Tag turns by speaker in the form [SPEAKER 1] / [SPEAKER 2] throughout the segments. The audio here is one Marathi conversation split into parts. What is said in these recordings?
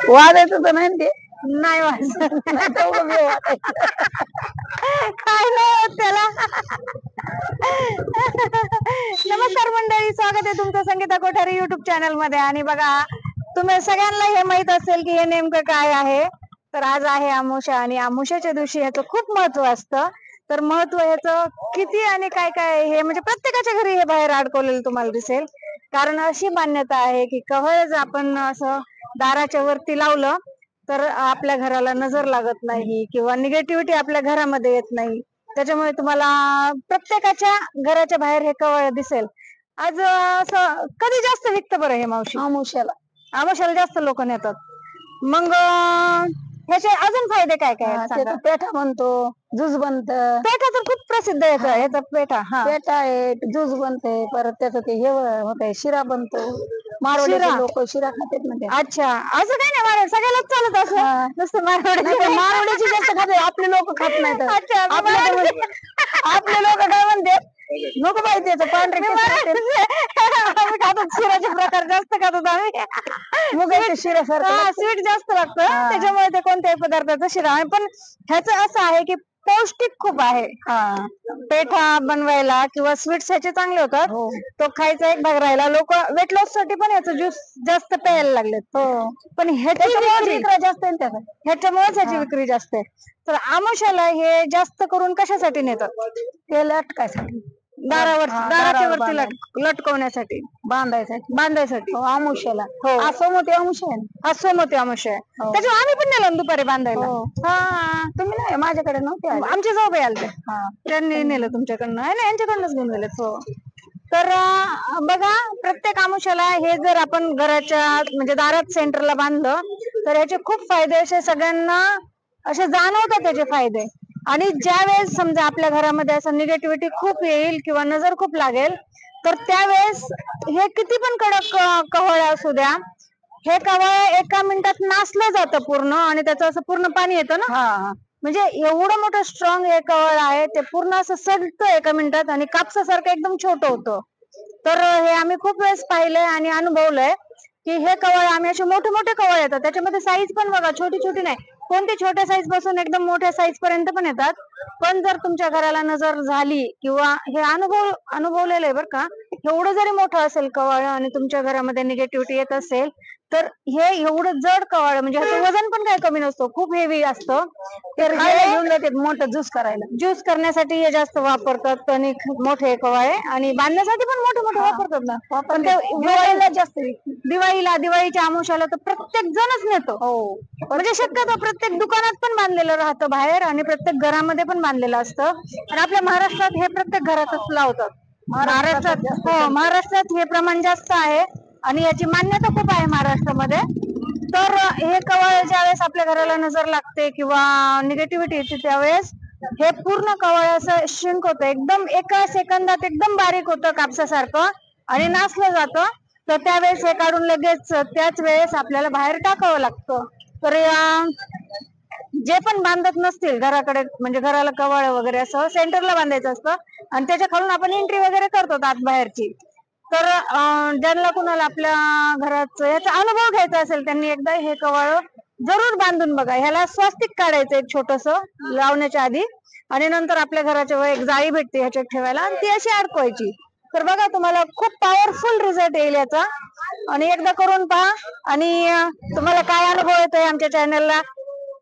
[SPEAKER 1] वाजायचं तर नाही ना ते.
[SPEAKER 2] नाही वाजत.
[SPEAKER 1] तेवढं मी वाजायचं.
[SPEAKER 2] काय नाही होत त्याला. नमस्कार मंडळी, स्वागत आहे तुमचं संगीता कोठारी युट्यूब चॅनल मध्ये. आणि बघा, तुम्ही सगळ्यांना हे माहित असेल की हे नेमकं काय आहे. तर आज आहे आमुषा, आणि आमुषाच्या दिवशी ह्याचं खूप महत्व असतं. तर महत्व ह्याचं किती आणि काय काय हे म्हणजे प्रत्येकाच्या घरी हे बाहेर अडकवलेलं तुम्हाला दिसेल. कारण अशी मान्यता आहे की कव्हळ जर आपण असं दाराच्या वरती लावलं तर आपल्या घराला नजर लागत नाही किंवा निगेटिव्हिटी आपल्या घरामध्ये येत नाही. त्याच्यामुळे तुम्हाला प्रत्येकाच्या घराच्या बाहेर हे कवळ दिसेल. आज असं कधी जास्त विकतं बरं हे मावशी?
[SPEAKER 1] आमुष्याला.
[SPEAKER 2] आमुषाला जास्त लोक नेतात. मग ह्याचे अजून फायदे काय काय आहेत सांगा.
[SPEAKER 1] त्याचा पेठा बनतो, ज्यूस बनत.
[SPEAKER 2] पेठा तर खूप प्रसिद्ध आहे ह्याचा पेठा. हा,
[SPEAKER 1] पेठा आहे, ज्यूस बनते, परत त्याचं ते हे होत आहे, शिरा बनतो. मारवाडीचे लोक शिरा खातात ना ते.
[SPEAKER 2] अच्छा, असं काय नाही, मारवाड सगळ्यालाच चालत असं नुसतं
[SPEAKER 1] मारवाड्याची जास्त खाते, आपले लोक खात नाहीत.
[SPEAKER 2] अच्छा,
[SPEAKER 1] आपले लोक काय म्हणते, नको पाहिजे त्याचं पांढरे
[SPEAKER 2] खातात. शिराचे प्रकार जास्त खातात आम्ही.
[SPEAKER 1] मुगाच्या शिऱ्यासारखं
[SPEAKER 2] स्वीट जास्त लागतं, त्याच्यामुळे ते कोणत्याही पदार्थाचा शिरा आहे. पण ह्याचं असं आहे की पौष्टिक खूप आहे. पेठा बनवायला किंवा स्वीट्स ह्याचे चांगले होतात. तो खायचा एक भाग राहिला. लोक वेट लॉस साठी पण ह्याचं ज्यूस जास्त प्यायला लागलेत. पण ह्याच्यामुळेच ह्याची विक्री जास्त आहे. तर आमुषाला हे जास्त करून कशासाठी नेतात?
[SPEAKER 1] ते लटकायसाठी,
[SPEAKER 2] दाराच्या वरती लटकवण्यासाठी, बांधायसाठी.
[SPEAKER 1] आमुष्याला सोमवती आमुष्या आहे.
[SPEAKER 2] हा, सोमवती आमुष्या आहे. त्याच्यावर आम्ही पण नेलं दुपारी बांधायला.
[SPEAKER 1] हा, तुम्ही नाही, माझ्याकडे नव्हते,
[SPEAKER 2] आमचे जाऊबाई आलते, त्यांनी नेलं तुमच्याकडनं. यांच्याकडनंच घेऊन गेले. तर बघा, प्रत्येक आमुषाला हे जर आपण घराच्या म्हणजे दारात सेंटरला बांधलं तर याचे खूप फायदे असे सगळ्यांना असे जाणवतात त्याचे फायदे. आणि ज्या वेळेस समजा आपल्या घरामध्ये असं निगेटिव्हिटी खूप येईल किंवा नजर खूप लागेल तर त्यावेळेस हे किती पण कडक कव्हळ असू द्या, हे कव्हळ एका मिनिटात नासलं जातं पूर्ण, आणि त्याचं असं पूर्ण पाणी येतं ना. म्हणजे एवढं मोठं स्ट्रॉंग हे कव्हळ आहे, ते पूर्ण असं सडतं एका मिनिटात, आणि कापसासारखं एकदम छोटं होतं. तर हे आम्ही खूप वेळेस पाहिलंय आणि अनुभवलंय की हे कवळ आम्ही असे मोठे मोठे कवळ येतात. त्याच्यामध्ये साईज पण बघा, छोटी छोटी नाही, कोणती छोट्या साईज पासून एकदम मोठ्या साईज पर्यंत पण येतात. पण जर तुमच्या घराला नजर झाली किंवा हे अनुभवलेलं आहे बरं का, एवढं जरी मोठं असेल कवळ आणि तुमच्या घरामध्ये निगेटिव्हिटी येत असेल तर हे एवढं जड कवळ, म्हणजे ह्याचं वजन पण काही कमी नसतो, खूप हेवी असतं. तर हे घेऊन जातात मोठं ज्यूस करण्यासाठी हे जास्त वापरतात. आणि मोठे कवळ आणि बांधण्यासाठी पण मोठे मोठे वापरतात ना. पण ते दिवाळीला जास्त, दिवाळीच्या आमुषाला तर प्रत्येक जणच नेतो. म्हणजे शक्यतो प्रत्येक दुकानात पण बांधलेलं राहतं बाहेर, आणि प्रत्येक घरामध्ये पण बांधलेलं असतं. आणि आपल्या महाराष्ट्रात हे प्रत्येक घरातच लावतात. महाराष्ट्रात हे प्रमाण जास्त आहे आणि याची मान्यता खूप आहे महाराष्ट्रामध्ये. तर हे कवळ ज्यावेळेस आपल्या घराला नजर लागते किंवा निगेटिव्हिटी येते त्यावेळेस हे पूर्ण कवळ असं श्रिंक होतं, एकदम एका सेकंदात एकदम बारीक होतं कापसासारखं, आणि नासलं जातं. तर त्यावेळेस हे काढून लगेच त्याच वेळेस आपल्याला बाहेर टाकावं लागतं. तर जे पण बांधत नसतील घराकडे, म्हणजे घराला कवळ वगैरे असं सेंटरला बांधायचं असतं, आणि त्याच्या खालून आपण एंट्री वगैरे करतो आत बाहेरची. तर ज्यांना कुणाला आपल्या घरात याचा अनुभव घ्यायचा असेल त्यांनी एकदा हे कवळ जरूर बांधून बघा. ह्याला स्वास्तिक काढायचं एक छोटस लावण्याच्या आधी, आणि नंतर आपल्या घराच्या वर एक जाळी भेटते ह्याच्यात ठेवायला, आणि ती अशी अडकवायची. तर बघा, तुम्हाला खूप पॉवरफुल रिझल्ट येईल याचा, आणि एकदा करून पहा. आणि तुम्हाला काय अनुभव येतोय आमच्या चॅनलला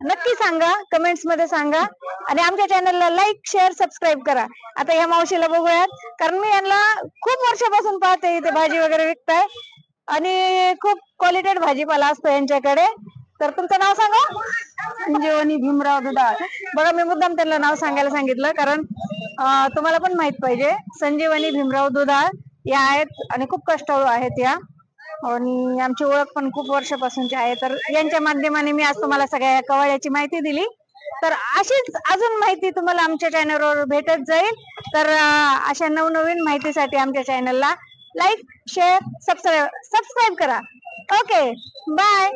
[SPEAKER 2] नक्की सांगा, कमेंट्स मध्ये सांगा. आणि आमच्या चॅनलला लाईक, शेअर, सबस्क्राईब करा. आता ह्या मावशीला बघूयात, कारण मी यांना खूप वर्षापासून पाहते, इथे भाजी वगैरे विकताय आणि खूप क्वालिटेड भाजीपाला असतो यांच्याकडे. तर तुमचं नाव सांगा.
[SPEAKER 1] संजीवनी भीमराव दुधाळ.
[SPEAKER 2] बघा, मी मुद्दाम त्यांना नाव सांगायला सांगितलं कारण तुम्हाला पण माहित पाहिजे. संजीवनी भीमराव दुधाळ या आहेत आणि खूप कष्टाळू आहेत या, आणि आमची ओळख पण खूप वर्षापासूनची आहे. तर यांच्या माध्यमाने मी आज तुम्हाला सगळ्या कवळ्याची माहिती दिली. तर अशीच अजून माहिती तुम्हाला आमच्या चॅनलवर भेटत जाईल. तर अशा नवनवीन माहितीसाठी आमच्या चॅनलला लाईक, शेअर, सबस्क्राईब करा. Okay, bye.